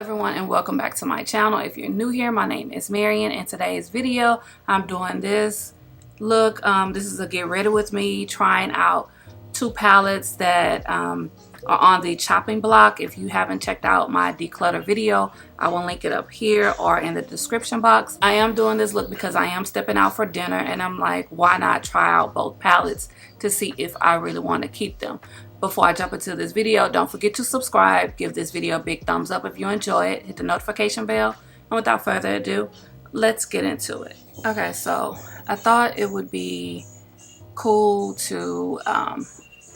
Everyone, and welcome back to my channel. If you're new here, my name is Marian. In today's video I'm doing this look. This is a get ready with me trying out two palettes that are on the chopping block. If you haven't checked out my declutter video, I will link it up here or in the description box. I am doing this look because I am stepping out for dinner, and I'm like, why not try out both palettes to see if I really want to keep them. Before I jump into this video, don't forget to subscribe, give this video a big thumbs up if you enjoy it, hit the notification bell, and without further ado, let's get into it. Okay, so I thought it would be cool to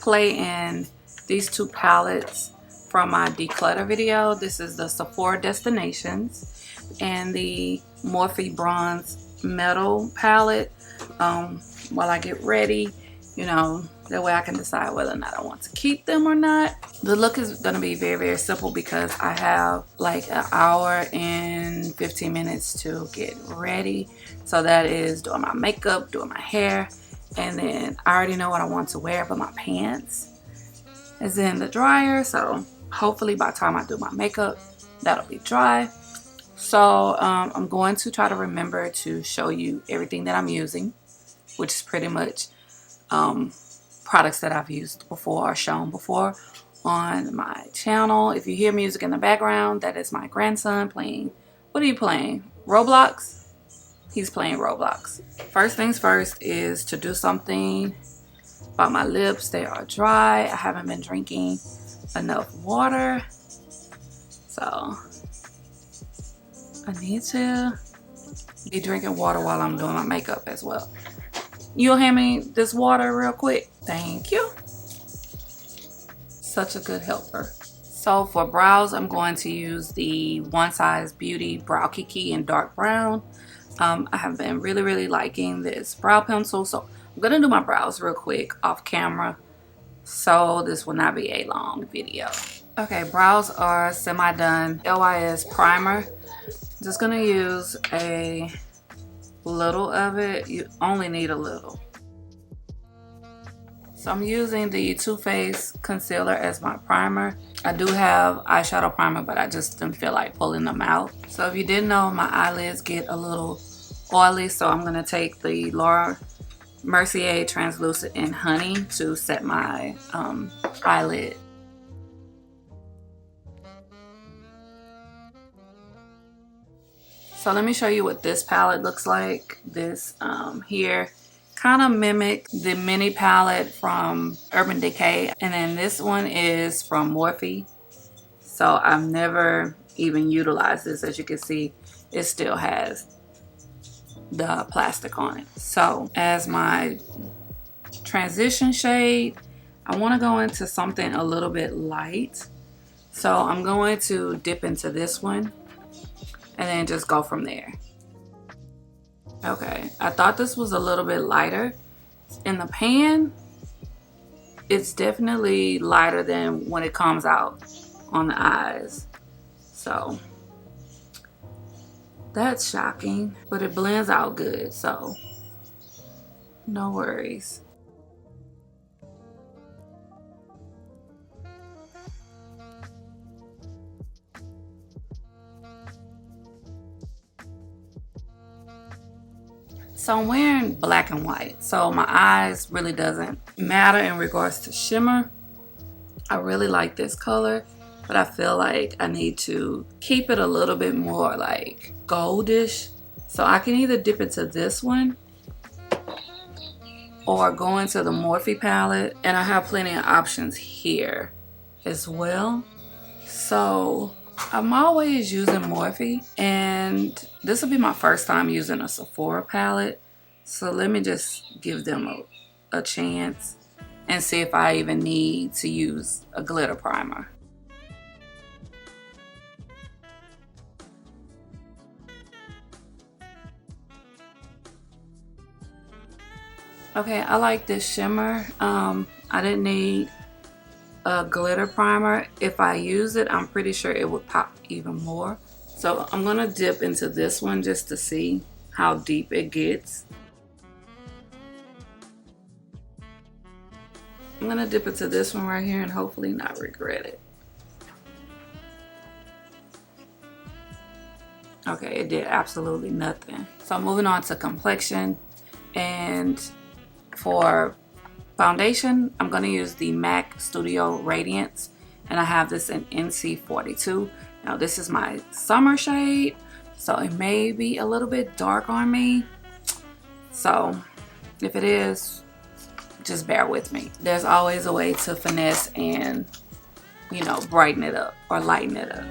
play in these two palettes from my declutter video. This is the Sephora Destinations and the Morphe Bronze Metal palette. While I get ready, you know, that way I can decide whether or not I want to keep them or not. The look is going to be very simple because I have like an hour and 15 minutes to get ready. So that is doing my makeup, doing my hair, and then I already know what I want to wear, but my pants is in the dryer. So hopefully by the time I do my makeup, that'll be dry. So I'm going to try to remember to show you everything that I'm using, which is pretty much products that I've used before or shown before on my channel. If you hear music in the background, that is my grandson playing. What are you playing? Roblox? He's playing Roblox. First things first is to do something about my lips. They are dry. I haven't been drinking enough water, so I need to be drinking water while I'm doing my makeup as well. You'll hand me this water real quick? Thank you. Such a good helper. So for brows, I'm going to use the One Size Beauty Brow Kiki in dark brown. I have been really liking this brow pencil, so I'm gonna do my brows real quick off camera, so this will not be a long video. Okay, brows are semi-done. LYS primer. Just gonna use a little of it. You only need a little. So I'm using the Too Faced concealer as my primer. I do have eyeshadow primer, but I just didn't feel like pulling them out. So if you didn't know, my eyelids get a little oily, so I'm gonna take the Laura Mercier translucent in honey to set my eyelid. So let me show you what this palette looks like. This here kind of mimic the mini palette from Urban Decay, and then this one is from Morphe. So I've never even utilized this. As you can see, it still has the plastic on it. So as my transition shade, I want to go into something a little bit light. So I'm going to dip into this one and then just go from there. Okay, I thought this was a little bit lighter. In the pan, it's definitely lighter than when it comes out on the eyes. So that's shocking, but it blends out good, so no worries. So I'm wearing black and white, so my eyes really doesn't matter in regards to shimmer. I really like this color, but I feel like I need to keep it a little bit more like goldish. So I can either dip into this one or go into the Morphe palette, and I have plenty of options here as well. So I'm always using Morphe, and this will be my first time using a Sephora palette. So let me just give them a chance and see if I even need to use a glitter primer. Okay, I like this shimmer. I didn't need a glitter primer. If I use it, I'm pretty sure it would pop even more. So I'm gonna dip into this one just to see how deep it gets. I'm gonna dip into this one right here and hopefully not regret it. Okay, it did absolutely nothing. So moving on to complexion, and for foundation, I'm going to use the MAC Studio Radiance, and I have this in NC42. Now this is my summer shade, so it may be a little bit dark on me. So if it is, just bear with me. There's always a way to finesse and, you know, brighten it up or lighten it up.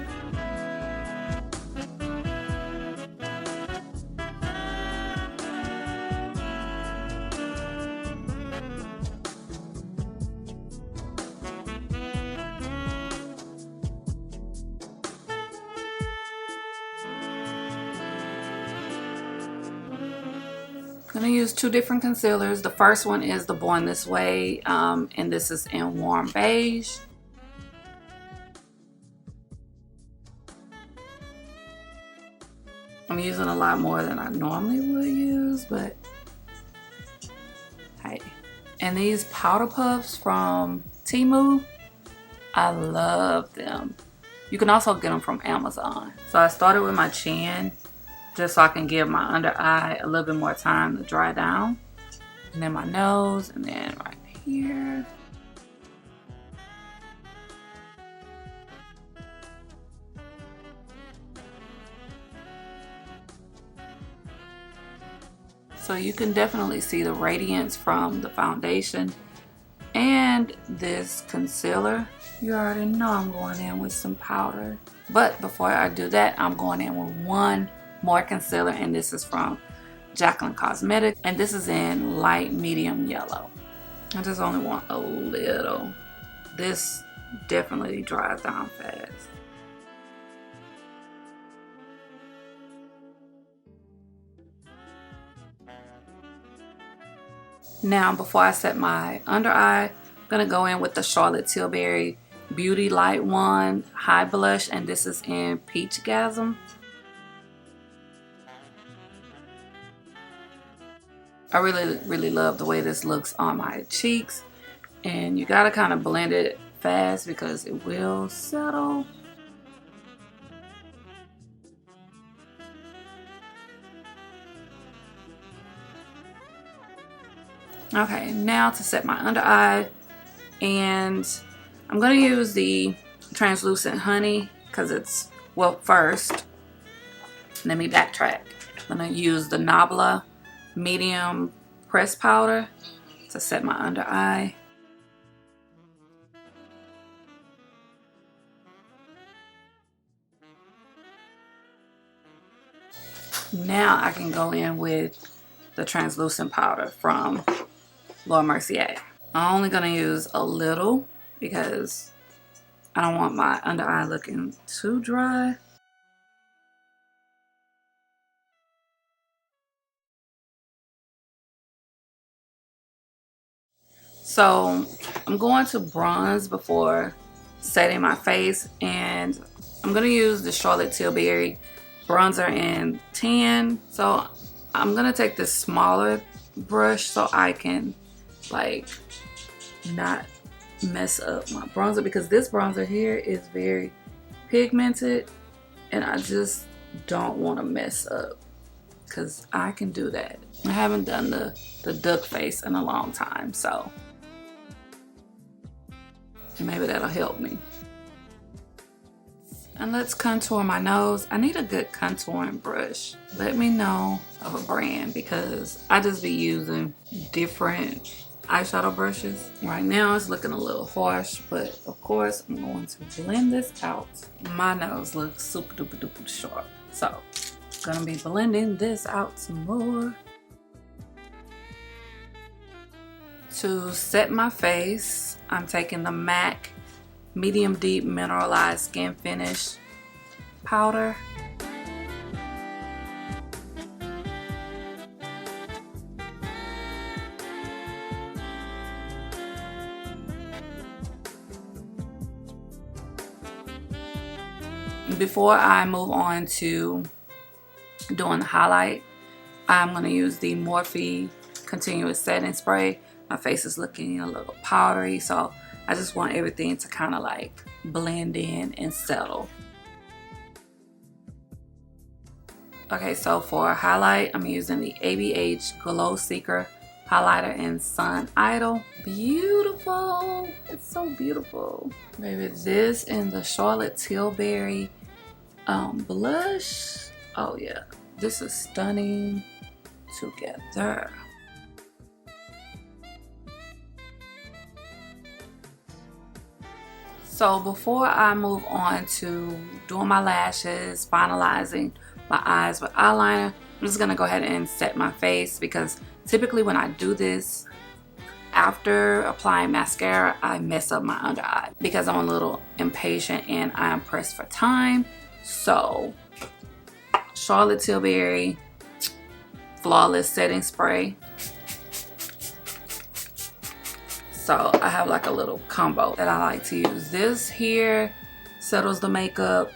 I'm gonna use two different concealers. The first one is the Born This Way, and this is in Warm Beige. I'm using a lot more than I normally would use, but hey. And these powder puffs from Temu, I love them. You can also get them from Amazon. So I started with my chin, just so I can give my under eye a little bit more time to dry down. And then my nose, and then right here. So you can definitely see the radiance from the foundation and this concealer. You already know I'm going in with some powder. But before I do that, I'm going in with one more concealer, and this is from Jaclyn Cosmetics, and this is in light medium yellow. I just only want a little. This definitely dries down fast. Now before I set my under eye, I'm gonna go in with the Charlotte Tilbury Beauty Light One High Blush, and this is in Peach Gasm. I really love the way this looks on my cheeks, and you gotta kind of blend it fast because it will settle. Okay, now to set my under eye, and I'm gonna use the translucent honey because it's, well, first let me backtrack. I'm gonna use the Nabla medium pressed powder to set my under eye. Now I can go in with the translucent powder from Laura Mercier. I'm only gonna use a little because I don't want my under eye looking too dry. So I'm going to bronze before setting my face, and I'm gonna use the Charlotte Tilbury bronzer in Tan. So I'm gonna take this smaller brush so I can like not mess up my bronzer, because this bronzer here is very pigmented and I just don't want to mess up, because I can do that. I haven't done the duck face in a long time, so maybe that'll help me. And let's contour my nose. I need a good contouring brush. Let me know of a brand, because I just be using different eyeshadow brushes. Right now it's looking a little harsh, but of course I'm going to blend this out. My nose looks super duper duper sharp, so I'm gonna be blending this out some more. To set my face, I'm taking the MAC Medium Deep Mineralized Skin Finish powder. Before I move on to doing the highlight, I'm going to use the Morphe Continuous Setting Spray. My face is looking a little powdery, so I just want everything to kind of like blend in and settle. Okay, so for highlight, I'm using the ABH Glow Seeker highlighter in Sun Idol. Beautiful. It's so beautiful. Maybe this and the Charlotte Tilbury blush. Oh yeah, this is stunning together. So before I move on to doing my lashes, finalizing my eyes with eyeliner, I'm just gonna go ahead and set my face, because typically when I do this after applying mascara, I mess up my under eye because I'm a little impatient and I'm pressed for time. So Charlotte Tilbury Flawless Setting Spray. So I have like a little combo that I like to use. This here settles the makeup,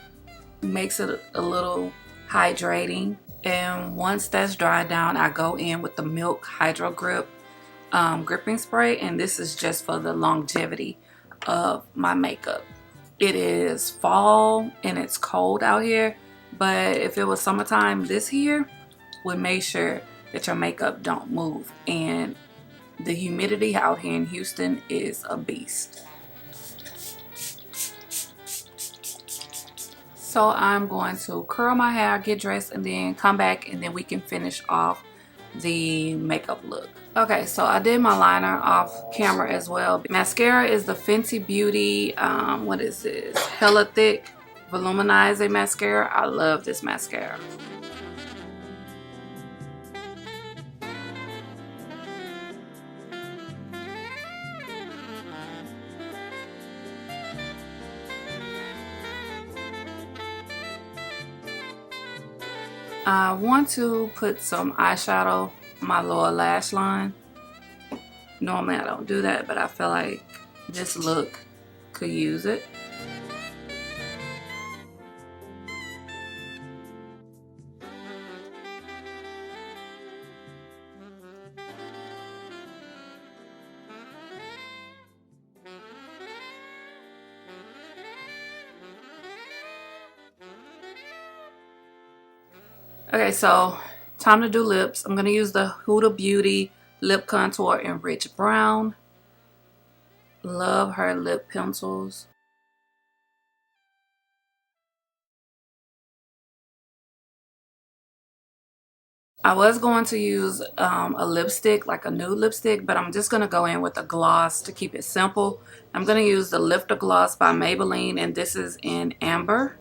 makes it a little hydrating. And once that's dried down, I go in with the Milk Hydro Grip gripping spray, and this is just for the longevity of my makeup. It is fall and it's cold out here, but if it was summertime, this here would make sure that your makeup don't move. And the humidity out here in Houston is a beast. So I'm going to curl my hair, get dressed, and then come back, and then we can finish off the makeup look. Okay, so I did my liner off camera as well. Mascara is the Fenty Beauty, what is this? Hella Thick Volumizing Mascara. I love this mascara. I want to put some eyeshadow on my lower lash line. Normally I don't do that, but I feel like this look could use it. Okay, so time to do lips. I'm going to use the Huda Beauty Lip Contour in Rich Brown. Love her lip pencils. I was going to use a lipstick, like a nude lipstick, but I'm just going to go in with a gloss to keep it simple. I'm going to use the Lifter Gloss by Maybelline, and this is in Amber.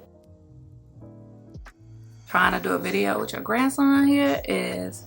Trying to do a video with your grandson here is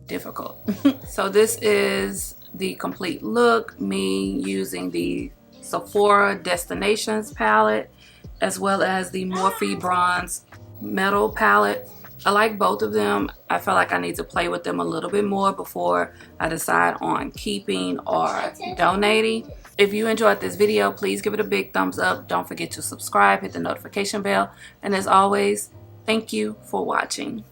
difficult. So this is the complete look, me using the Sephora Destinations palette as well as the Morphe Bronze Metal palette. I like both of them. I feel like I need to play with them a little bit more before I decide on keeping or donating. If you enjoyed this video, please give it a big thumbs up. Don't forget to subscribe, hit the notification bell, and as always, thank you for watching.